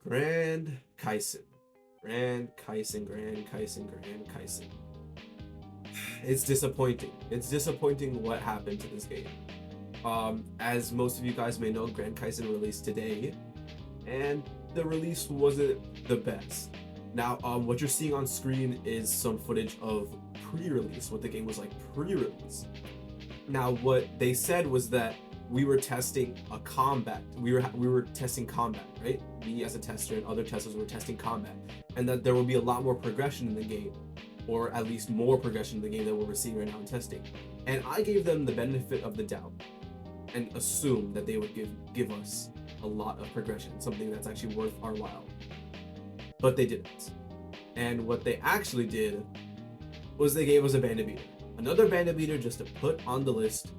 Grand Kaizen. Grand Kaizen, Grand Kaizen, Grand Kaizen. It's disappointing. It's disappointing what happened to this game. As most of you guys may know, Grand Kaizen released today, and the release wasn't the best. Now, what you're seeing on screen is some footage of pre-release, what the game was like pre-release. Now, what they said was that we were testing a combat. We were testing combat, right? Me as a tester and other testers were testing combat, and that there will be a lot more progression in the game, or at least more progression in the game than what we're seeing right now in testing. And I gave them the benefit of the doubt and assumed that they would give us a lot of progression, something that's actually worth our while. But they didn't. And what they actually did was they gave us a bandit beater. Another bandit beater just to put on the list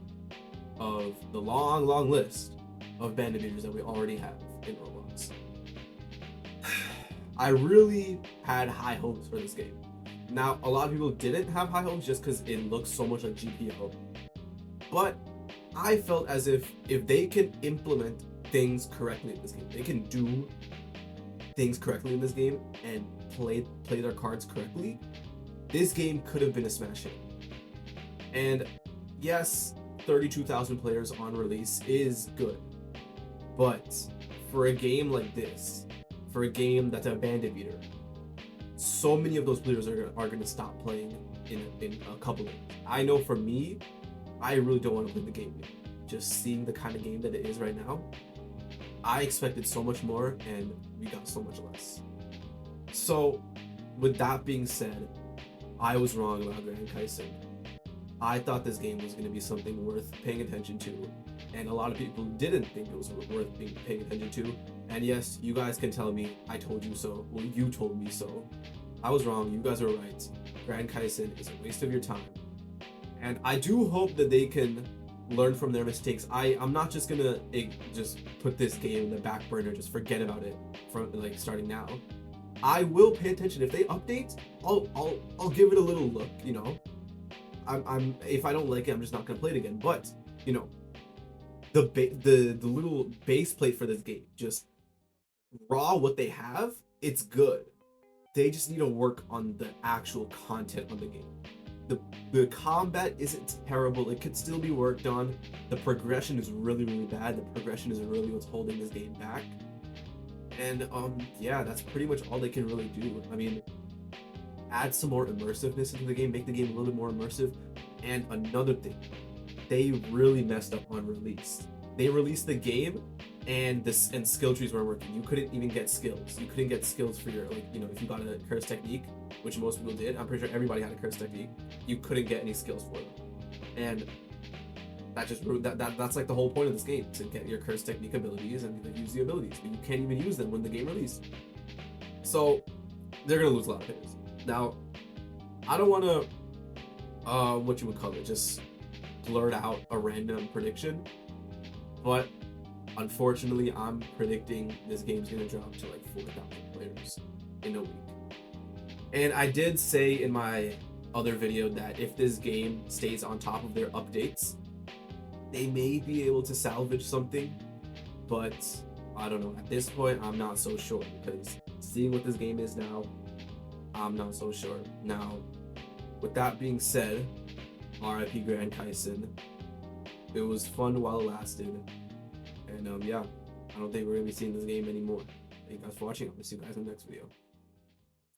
of the long list of bandit beaters that we already have in Roblox. I really had high hopes for this game. Now, a lot of people didn't have high hopes just because it looks so much like GPO. But I felt as if they can implement things correctly in this game, they can do things correctly in this game and play their cards correctly, this game could have been a smash hit. And yes, 32,000 players on release is good, but for a game like this, for a game that's a bandit beater, so many of those players are gonna stop playing in a couple days. I know for me, I really don't want to play the game anymore. Just seeing the kind of game that it is right now, I expected so much more and we got so much less. So with that being said, I was wrong about Grand Kaizen. I thought this game was going to be something worth paying attention to, and a lot of people didn't think it was worth paying attention to. And yes, you guys can tell me I told you so. Well, you told me so. I was wrong. You guys are right. Grand Kaizen is a waste of your time. And I do hope that they can learn from their mistakes. I'm not just gonna just put this game in the back burner, just forget about it from like starting now. I will pay attention. If they update, I'll give it a little look, you know. I'm if I don't like it, I'm just not gonna play it again. But you know, the little base plate for this game, just raw what they have, it's good. They just need to work on the actual content of the game. The combat isn't terrible. It could still be worked on. The progression is really bad. The progression is really what's holding this game back. And yeah, that's pretty much all they can really do. I mean, add some more immersiveness into the game, make the game a little bit more immersive. And another thing, they really messed up on release. They released the game and skill trees weren't working. You couldn't even get skills. You couldn't get skills for your, like, you know, if you got a curse technique, which most people did. I'm pretty sure everybody had a curse technique. You couldn't get any skills for them. And that just that's like the whole point of this game, to get your curse technique abilities and use the abilities, but you can't even use them when the game released. So they're gonna lose a lot of players. Now, I don't want to what you would call it, just blurt out a random prediction, but unfortunately I'm predicting this game's gonna drop to like 4,000 players in a week. And I did say in my other video that if this game stays on top of their updates, they may be able to salvage something, but I don't know. At this point, I'm not so sure, because seeing what this game is now, I'm not so sure. Now, with that being said, RIP Grand Kaizen. It was fun while it lasted, and yeah, I don't think we're gonna be seeing this game anymore. Thank you guys for watching. I'll see you guys in the next video.